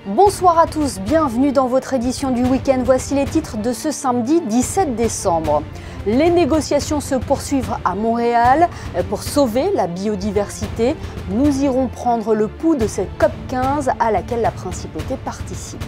Bonsoir à tous, bienvenue dans votre édition du week-end. Voici les titres de ce samedi 17 décembre. Les négociations se poursuivent à Montréal pour sauver la biodiversité. Nous irons prendre le pouls de cette COP15 à laquelle la principauté participe.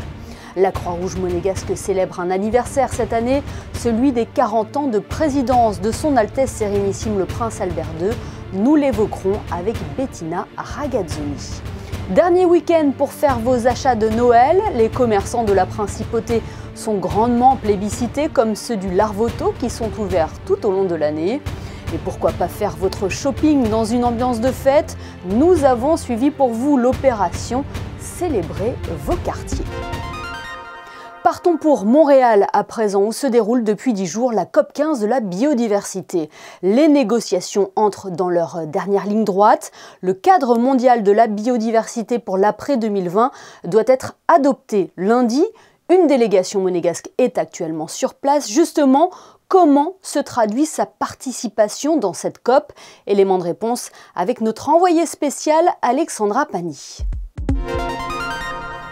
La Croix-Rouge monégasque célèbre un anniversaire cette année, celui des 40 ans de présidence de son Altesse Sérénissime le Prince Albert II. Nous l'évoquerons avec Bettina Ragazzoni. Dernier week-end pour faire vos achats de Noël. Les commerçants de la principauté sont grandement plébiscités comme ceux du Larvoto qui sont ouverts tout au long de l'année. Et pourquoi pas faire votre shopping dans une ambiance de fête? Nous avons suivi pour vous l'opération Célébrer vos quartiers. Partons pour Montréal à présent, où se déroule depuis 10 jours la COP15 de la biodiversité. Les négociations entrent dans leur dernière ligne droite. Le cadre mondial de la biodiversité pour l'après-2020 doit être adopté lundi. Une délégation monégasque est actuellement sur place. Justement, comment se traduit sa participation dans cette COP? Élément de réponse avec notre envoyée spéciale Alexandra Pani.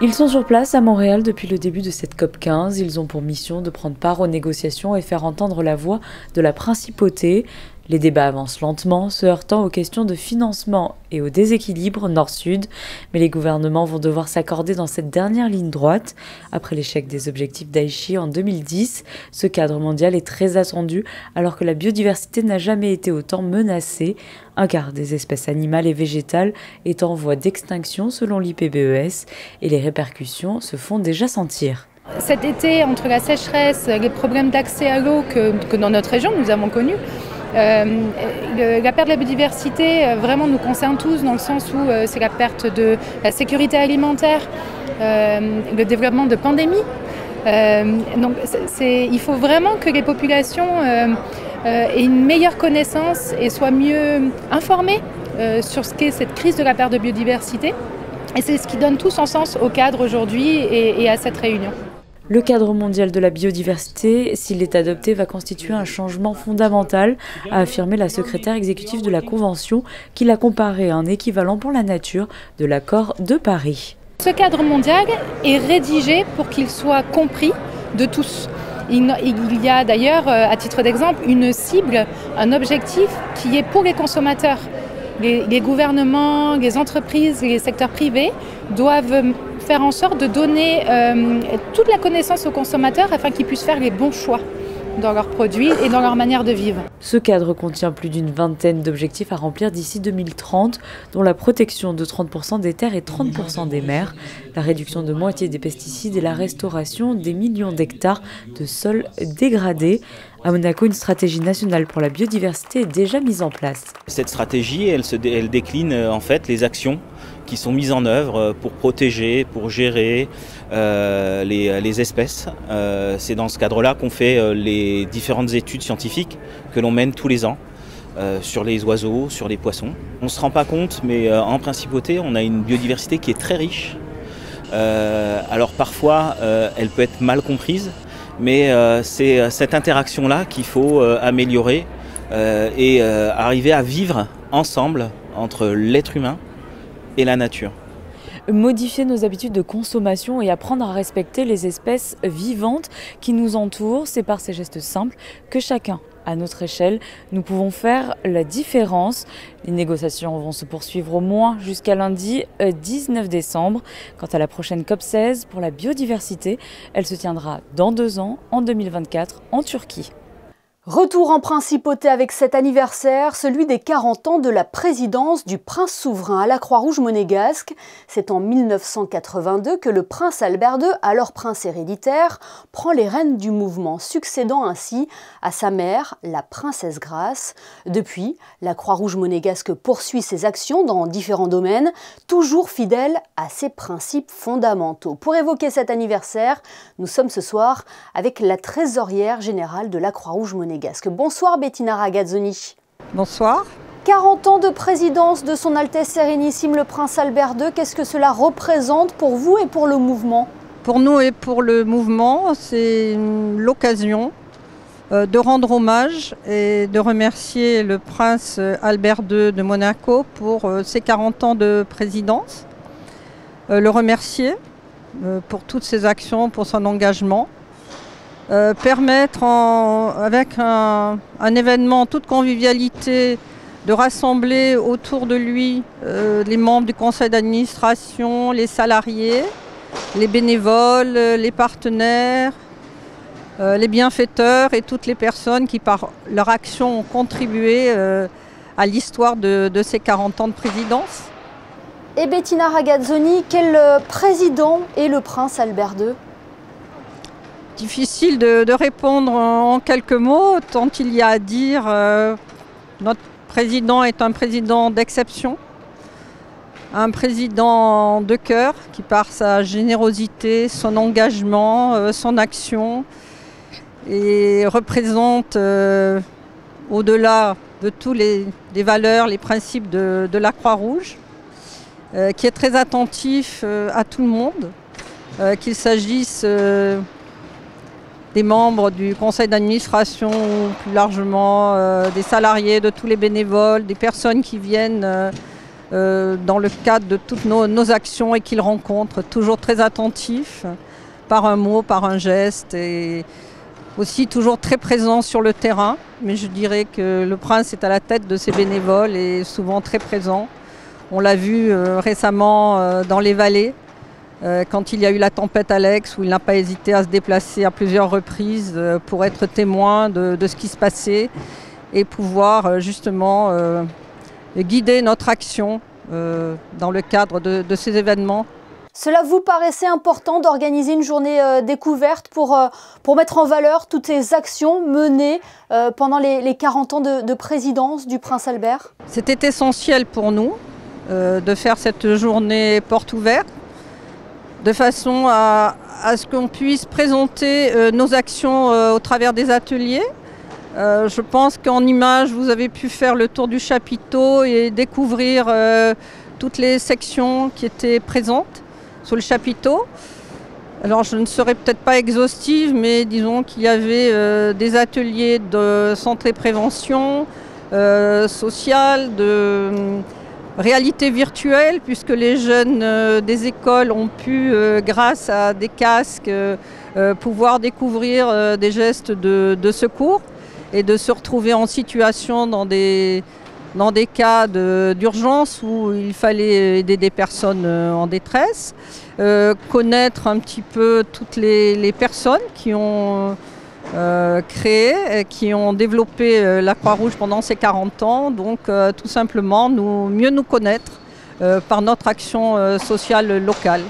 Ils sont sur place à Montréal depuis le début de cette COP15. Ils ont pour mission de prendre part aux négociations et faire entendre la voix de la principauté. Les débats avancent lentement, se heurtant aux questions de financement et au déséquilibre nord-sud. Mais les gouvernements vont devoir s'accorder dans cette dernière ligne droite. Après l'échec des objectifs d'Aichi en 2010, ce cadre mondial est très attendu alors que la biodiversité n'a jamais été autant menacée. Un quart des espèces animales et végétales est en voie d'extinction selon l'IPBES et les répercussions se font déjà sentir. Cet été, entre la sécheresse, les problèmes d'accès à l'eau que dans notre région nous avons connus, la perte de la biodiversité vraiment nous concerne tous dans le sens où c'est la perte de la sécurité alimentaire, le développement de pandémies. Donc il faut vraiment que les populations aient une meilleure connaissance et soient mieux informées sur ce qu'est cette crise de la perte de biodiversité. Et c'est ce qui donne tout son sens au cadre aujourd'hui et à cette réunion. Le cadre mondial de la biodiversité, s'il est adopté, va constituer un changement fondamental, a affirmé la secrétaire exécutive de la Convention, qui l'a comparé à un équivalent pour la nature de l'accord de Paris. Ce cadre mondial est rédigé pour qu'il soit compris de tous. Il y a d'ailleurs, à titre d'exemple, une cible, un objectif qui est pour les consommateurs. Les gouvernements, les entreprises, les secteurs privés doivent faire en sorte de donner toute la connaissance aux consommateurs afin qu'ils puissent faire les bons choix dans leurs produits et dans leur manière de vivre. Ce cadre contient plus d'une vingtaine d'objectifs à remplir d'ici 2030, dont la protection de 30% des terres et 30% des mers, la réduction de moitié des pesticides et la restauration des millions d'hectares de sols dégradés. À Monaco, une stratégie nationale pour la biodiversité est déjà mise en place. Cette stratégie, elle décline en fait les actions qui sont mises en œuvre pour protéger, pour gérer les espèces. C'est dans ce cadre-là qu'on fait les différentes études scientifiques que l'on mène tous les ans sur les oiseaux, sur les poissons. On ne se rend pas compte, mais en principauté, on a une biodiversité qui est très riche. Alors parfois, elle peut être mal comprise, mais c'est cette interaction-là qu'il faut améliorer et arriver à vivre ensemble entre l'être humain et la nature. Modifier nos habitudes de consommation et apprendre à respecter les espèces vivantes qui nous entourent, c'est par ces gestes simples que chacun, à notre échelle, nous pouvons faire la différence. Les négociations vont se poursuivre au moins jusqu'à lundi 19 décembre. Quant à la prochaine COP16 pour la biodiversité, elle se tiendra dans 2 ans, en 2024, en Turquie. Retour en principauté avec cet anniversaire, celui des 40 ans de la présidence du prince souverain à la Croix-Rouge monégasque. C'est en 1982 que le prince Albert II, alors prince héréditaire, prend les rênes du mouvement, succédant ainsi à sa mère, la princesse Grace. Depuis, la Croix-Rouge monégasque poursuit ses actions dans différents domaines, toujours fidèle à ses principes fondamentaux. Pour évoquer cet anniversaire, nous sommes ce soir avec la trésorière générale de la Croix-Rouge monégasque. Bonsoir Bettina Ragazzoni. Bonsoir. 40 ans de présidence de son Altesse Sérénissime le Prince Albert II, qu'est-ce que cela représente pour vous et pour le mouvement? Pour nous et pour le mouvement, c'est l'occasion de rendre hommage et de remercier le Prince Albert II de Monaco pour ses 40 ans de présidence. Le remercier pour toutes ses actions, pour son engagement. Permettre avec un événement en toute convivialité de rassembler autour de lui les membres du conseil d'administration, les salariés, les bénévoles, les partenaires, les bienfaiteurs et toutes les personnes qui par leur action ont contribué à l'histoire de ces 40 ans de présidence. Et Bettina Ragazzoni, quel président est le prince Albert II? Difficile de répondre en quelques mots, tant il y a à dire. Notre président est un président d'exception, un président de cœur qui par sa générosité, son engagement, son action et représente au-delà de tous les valeurs, les principes de la Croix-Rouge, qui est très attentif à tout le monde, qu'il s'agisse des membres du conseil d'administration ou plus largement des salariés, de tous les bénévoles, des personnes qui viennent dans le cadre de toutes nos actions et qu'ils rencontrent, toujours très attentifs par un mot, par un geste et aussi toujours très présent sur le terrain. Mais je dirais que le prince est à la tête de ses bénévoles et souvent très présent. On l'a vu récemment dans les vallées. Quand il y a eu la tempête Alex, où il n'a pas hésité à se déplacer à plusieurs reprises pour être témoin de ce qui se passait et pouvoir justement guider notre action dans le cadre de ces événements. Cela vous paraissait important d'organiser une journée découverte pour mettre en valeur toutes ces actions menées pendant les 40 ans de présidence du prince Albert? C'était essentiel pour nous de faire cette journée porte ouverte, de façon à ce qu'on puisse présenter nos actions au travers des ateliers. Je pense qu'en images, vous avez pu faire le tour du chapiteau et découvrir toutes les sections qui étaient présentes sur le chapiteau. Alors je ne serai peut-être pas exhaustive, mais disons qu'il y avait des ateliers de santé prévention, sociale, de réalité virtuelle, puisque les jeunes des écoles ont pu, grâce à des casques, pouvoir découvrir des gestes de secours et de se retrouver en situation dans des cas d'urgence où il fallait aider des personnes en détresse, connaître un petit peu toutes les personnes qui ont créé, qui ont développé la Croix-Rouge pendant ces 40 ans, donc tout simplement mieux nous connaître par notre action sociale locale.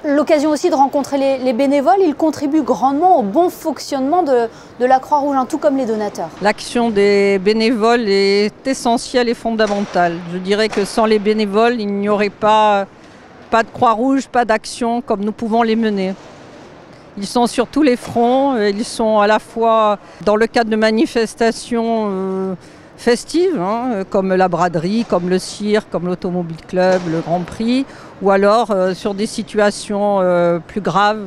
L'occasion aussi de rencontrer les bénévoles, ils contribuent grandement au bon fonctionnement de la Croix-Rouge, tout comme les donateurs. L'action des bénévoles est essentielle et fondamentale. Je dirais que sans les bénévoles, il n'y aurait pas de Croix-Rouge, pas d'action comme nous pouvons les mener. Ils sont sur tous les fronts, ils sont à la fois dans le cadre de manifestations festives, comme la braderie, comme le cirque, comme l'Automobile Club, le Grand Prix, ou alors sur des situations plus graves,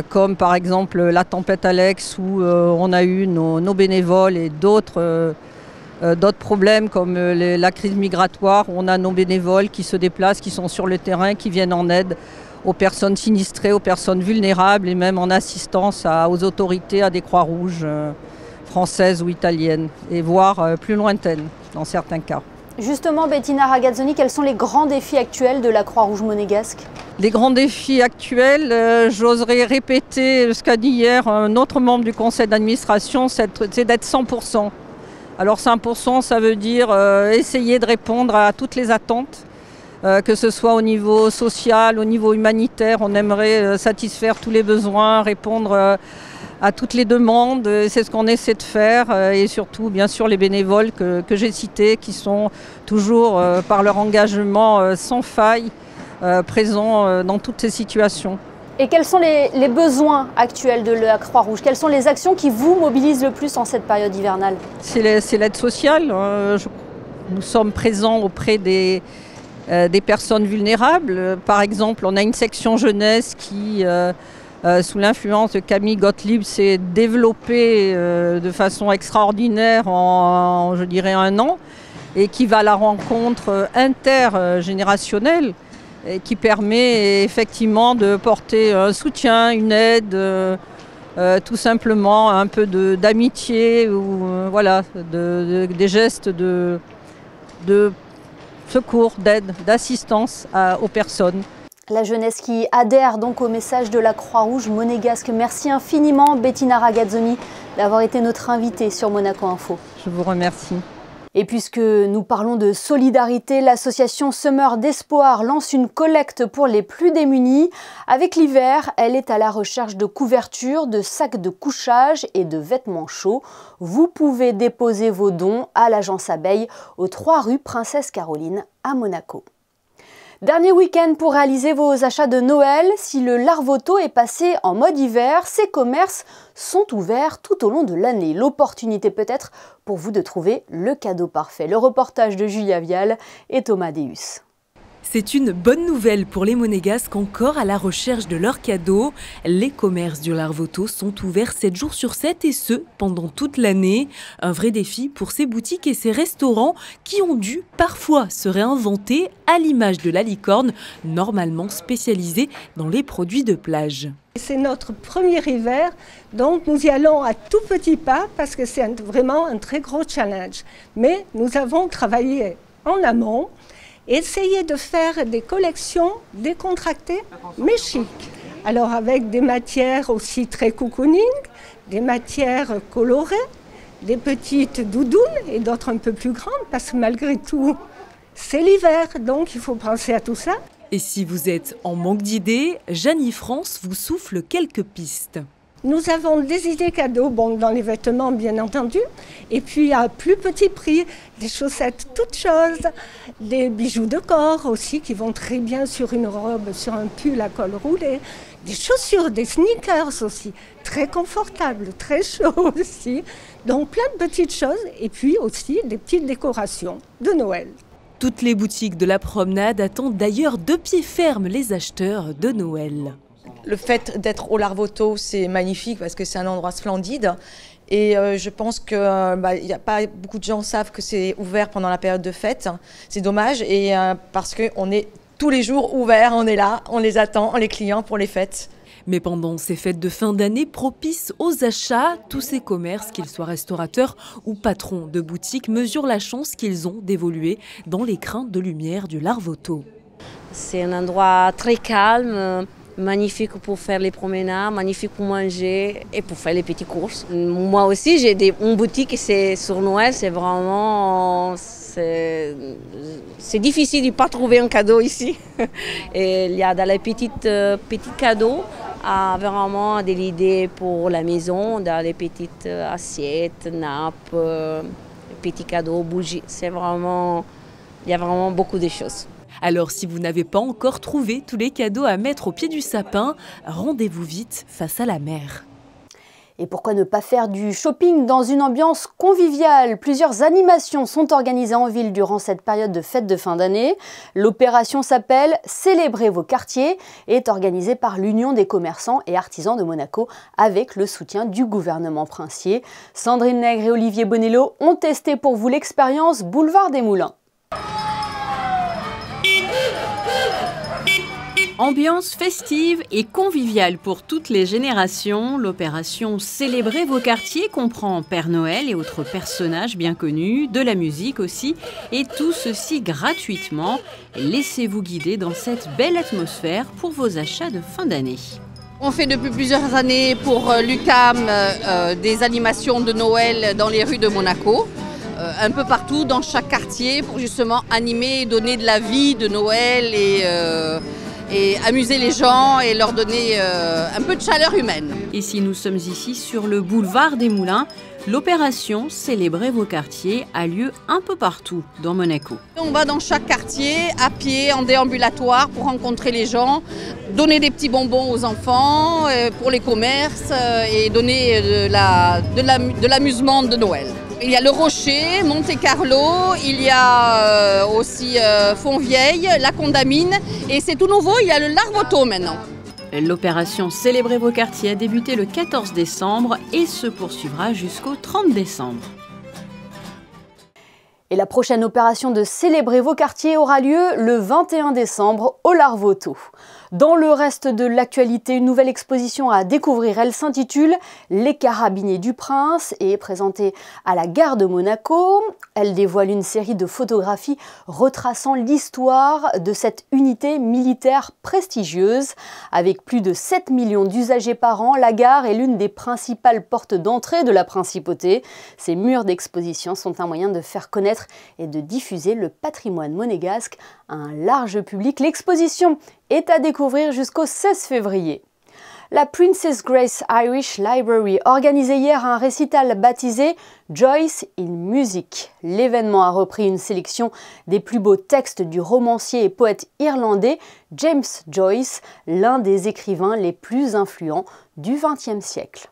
comme par exemple la tempête Alex, où on a eu nos bénévoles et d'autres problèmes comme la crise migratoire, où on a nos bénévoles qui se déplacent, qui sont sur le terrain, qui viennent en aide aux personnes sinistrées, aux personnes vulnérables et même en assistance aux autorités, à des Croix-Rouges françaises ou italiennes, et voire plus lointaines dans certains cas. Justement, Bettina Ragazzoni, quels sont les grands défis actuels de la Croix-Rouge monégasque? Les grands défis actuels, j'oserais répéter ce qu'a dit hier un autre membre du conseil d'administration, c'est d'être 100%. Alors 100%, ça veut dire essayer de répondre à toutes les attentes, que ce soit au niveau social, au niveau humanitaire. On aimerait satisfaire tous les besoins, répondre à toutes les demandes. C'est ce qu'on essaie de faire, et surtout bien sûr les bénévoles que j'ai cités, qui sont toujours par leur engagement sans faille présents dans toutes ces situations. Et quels sont les besoins actuels de la Croix-Rouge? Quelles sont les actions qui vous mobilisent le plus en cette période hivernale? C'est l'aide sociale. Nous sommes présents auprès des personnes vulnérables. Par exemple, on a une section jeunesse qui, sous l'influence de Camille Gottlieb, s'est développée de façon extraordinaire en, je dirais, 1 an, et qui va à la rencontre intergénérationnelle et qui permet effectivement de porter un soutien, une aide, tout simplement un peu d'amitié ou voilà, des gestes de secours, d'aide, d'assistance aux personnes. La jeunesse qui adhère donc au message de la Croix-Rouge monégasque. Merci infiniment Bettina Ragazzoni d'avoir été notre invitée sur Monaco Info. Je vous remercie. Et puisque nous parlons de solidarité, l'association Semeurs d'Espoir lance une collecte pour les plus démunis. Avec l'hiver, elle est à la recherche de couvertures, de sacs de couchage et de vêtements chauds. Vous pouvez déposer vos dons à l'agence Abeille, aux 3 rue Princesse Caroline à Monaco. Dernier week-end pour réaliser vos achats de Noël. Si le Larvoto est passé en mode hiver, ces commerces sont ouverts tout au long de l'année. L'opportunité peut-être pour vous de trouver le cadeau parfait. Le reportage de Julia Vial et Thomas Deus. C'est une bonne nouvelle pour les Monégasques encore à la recherche de leurs cadeaux. Les commerces du Larvoto sont ouverts 7 jours sur 7 et ce, pendant toute l'année. Un vrai défi pour ces boutiques et ces restaurants qui ont dû parfois se réinventer à l'image de la Licorne, normalement spécialisée dans les produits de plage. C'est notre premier hiver, donc nous y allons à tout petits pas parce que c'est vraiment un très gros challenge. Mais nous avons travaillé en amont. Essayer de faire des collections décontractées mais chic. Alors avec des matières aussi très cocooning, des matières colorées, des petites doudounes et d'autres un peu plus grandes parce que malgré tout c'est l'hiver donc il faut penser à tout ça. Et si vous êtes en manque d'idées, Janie France vous souffle quelques pistes. Nous avons des idées cadeaux, bon, dans les vêtements bien entendu, et puis à plus petit prix, des chaussettes toutes choses, des bijoux de corps aussi qui vont très bien sur une robe, sur un pull à col roulé, des chaussures, des sneakers aussi, très confortables, très chauds aussi, donc plein de petites choses, et puis aussi des petites décorations de Noël. Toutes les boutiques de la promenade attendent d'ailleurs de pied ferme les acheteurs de Noël. Le fait d'être au Larvoto, c'est magnifique parce que c'est un endroit splendide. Et je pense qu'il n'y a pas beaucoup de gens savent que c'est ouvert pendant la période de fête. C'est dommage et parce qu'on est tous les jours ouverts, on est là, on les attend, les clients pour les fêtes. Mais pendant ces fêtes de fin d'année propices aux achats, tous ces commerces, qu'ils soient restaurateurs ou patrons de boutiques, mesurent la chance qu'ils ont d'évoluer dans les crins de lumière du Larvoto. C'est un endroit très calme. Magnifique pour faire les promenades, magnifique pour manger et pour faire les petites courses. Moi aussi, j'ai une boutique et c'est sur Noël, c'est vraiment... C'est difficile de ne pas trouver un cadeau ici. Et il y a dans les petits cadeaux, vraiment des idées pour la maison, dans les petites assiettes, nappes, petits cadeaux, bougies. Il y a vraiment beaucoup de choses. Alors si vous n'avez pas encore trouvé tous les cadeaux à mettre au pied du sapin, rendez-vous vite face à la mer. Et pourquoi ne pas faire du shopping dans une ambiance conviviale? Plusieurs animations sont organisées en ville durant cette période de fête de fin d'année. L'opération s'appelle « Célébrez vos quartiers » et est organisée par l'Union des commerçants et artisans de Monaco avec le soutien du gouvernement princier. Sandrine Nègre et Olivier Bonello ont testé pour vous l'expérience Boulevard des Moulins. Ambiance festive et conviviale pour toutes les générations, l'opération Célébrez vos quartiers comprend Père Noël et autres personnages bien connus, de la musique aussi, et tout ceci gratuitement. Laissez-vous guider dans cette belle atmosphère pour vos achats de fin d'année. On fait depuis plusieurs années pour l'UQAM des animations de Noël dans les rues de Monaco. Un peu partout dans chaque quartier pour justement animer et donner de la vie de Noël et amuser les gens et leur donner un peu de chaleur humaine. Et si nous sommes ici sur le boulevard des Moulins, l'opération Célébrez vos quartiers a lieu un peu partout dans Monaco. On va dans chaque quartier à pied, en déambulatoire pour rencontrer les gens, donner des petits bonbons aux enfants pour les commerces et donner de l'amusement de Noël. Il y a le Rocher, Monte-Carlo, il y a aussi Fontvieille, la Condamine et c'est tout nouveau, il y a le Larvoto maintenant. L'opération Célébrez vos quartiers a débuté le 14 décembre et se poursuivra jusqu'au 30 décembre. Et la prochaine opération de Célébrer vos quartiers aura lieu le 21 décembre au Larvoto. Dans le reste de l'actualité, une nouvelle exposition à découvrir. Elle s'intitule « Les carabiniers du prince » et est présentée à la gare de Monaco. Elle dévoile une série de photographies retraçant l'histoire de cette unité militaire prestigieuse. Avec plus de 7 millions d'usagers par an, la gare est l'une des principales portes d'entrée de la principauté. Ces murs d'exposition sont un moyen de faire connaître et de diffuser le patrimoine monégasque à un large public. L'exposition est à découvrir jusqu'au 16 février. La Princess Grace Irish Library organisait hier un récital baptisé Joyce in Music. L'événement a repris une sélection des plus beaux textes du romancier et poète irlandais James Joyce, l'un des écrivains les plus influents du XXe siècle.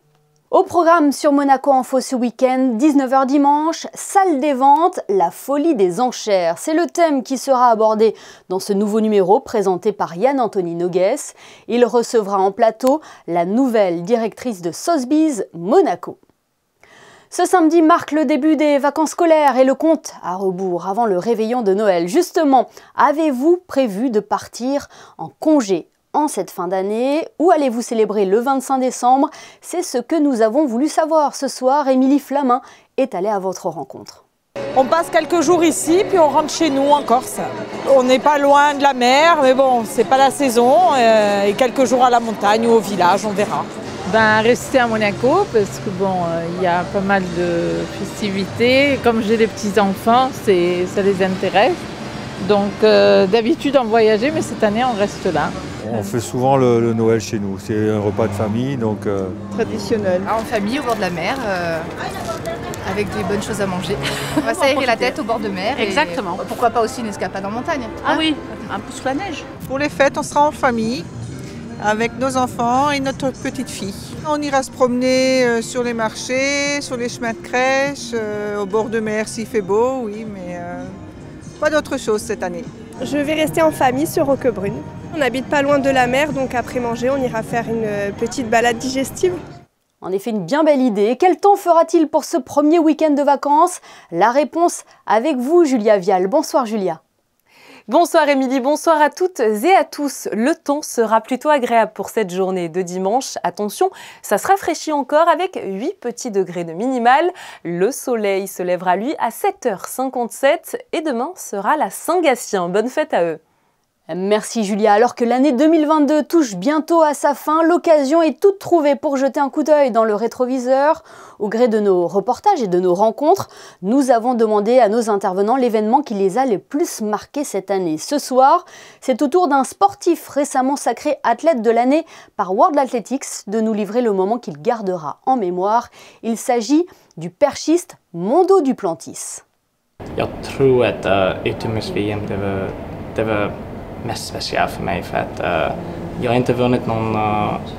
Au programme sur Monaco Info ce week-end, 19h dimanche, salle des ventes, la folie des enchères. C'est le thème qui sera abordé dans ce nouveau numéro présenté par Yann-Anthony Noguès. Il recevra en plateau la nouvelle directrice de Sotheby's Monaco. Ce samedi marque le début des vacances scolaires et le compte à rebours avant le réveillon de Noël. Justement, avez-vous prévu de partir en congé en cette fin d'année? Où allez-vous célébrer le 25 décembre? C'est ce que nous avons voulu savoir ce soir. Émilie Flamin est allée à votre rencontre. On passe quelques jours ici, puis on rentre chez nous en Corse. On n'est pas loin de la mer, mais bon, c'est pas la saison. Et quelques jours à la montagne ou au village, on verra. Rester à Monaco, parce que bon, il y a pas mal de festivités. Comme j'ai des petits-enfants, ça les intéresse. Donc d'habitude on voyageait, mais cette année on reste là. On fait souvent le Noël chez nous, c'est un repas de famille, donc traditionnel. En famille, au bord de la mer, avec des bonnes choses à manger. On va s'aérer la tête au bord de mer. Exactement. Et pourquoi pas aussi une escapade en montagne. Ah oui, un peu sous la neige. Pour les fêtes, on sera en famille, avec nos enfants et notre petite fille. On ira se promener sur les marchés, sur les chemins de crèche, au bord de mer s'il fait beau, oui, mais pas d'autre chose cette année. Je vais rester en famille sur Roquebrune. On n'habite pas loin de la mer, donc après manger, on ira faire une petite balade digestive. En effet, une bien belle idée. Quel temps fera-t-il pour ce premier week-end de vacances? La réponse avec vous, Julia Vial. Bonsoir Julia. Bonsoir Émilie, bonsoir à toutes et à tous. Le temps sera plutôt agréable pour cette journée de dimanche. Attention, ça se rafraîchit encore avec 8 petits degrés de minimal. Le soleil se lèvera lui à 7h57 et demain sera la Saint-Gatien. Bonne fête à eux. Merci Julia. Alors que l'année 2022 touche bientôt à sa fin, l'occasion est toute trouvée pour jeter un coup d'œil dans le rétroviseur. Au gré de nos reportages et de nos rencontres, nous avons demandé à nos intervenants l'événement qui les a le plus marqués cette année. Ce soir, c'est au tour d'un sportif récemment sacré athlète de l'année par World Athletics de nous livrer le moment qu'il gardera en mémoire. Il s'agit du perchiste Mondo Duplantis. Jag tror att utomhus-VM det var mest speciellt för mig för att jag har inte vunnit någon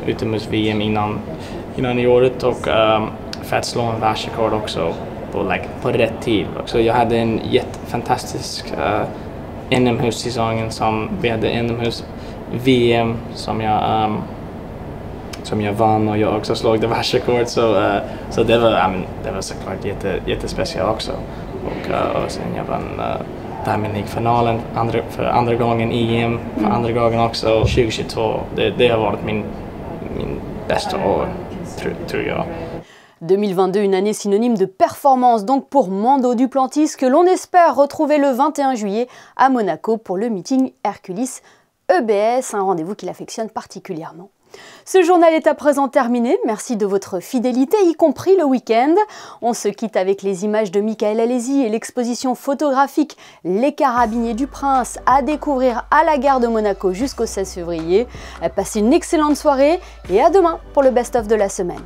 utomhus-VM innan i året och för att slå en världsrekord också på rätt tid. Så jag hade en jättefantastisk inomhussäsong som vi hade inomhus-VM som jag vann och jag också slog det världsrekord så det var såklart jättespeciellt också och sen jag vann Diamond League-finalen för andra gången i EM, för andra gången också 2022. Det har varit min bästa år, tror jag. 2022, une année synonyme de performance donc pour Mondo Duplantis que l'on espère retrouver le 21 juillet à Monaco pour le meeting Hercules EBS, un rendez-vous qu'il affectionne particulièrement. Ce journal est à présent terminé, merci de votre fidélité, y compris le week-end. On se quitte avec les images de Michael Alesi et l'exposition photographique Les Carabiniers du Prince à découvrir à la gare de Monaco jusqu'au 16 février. Passez une excellente soirée et à demain pour le best-of de la semaine.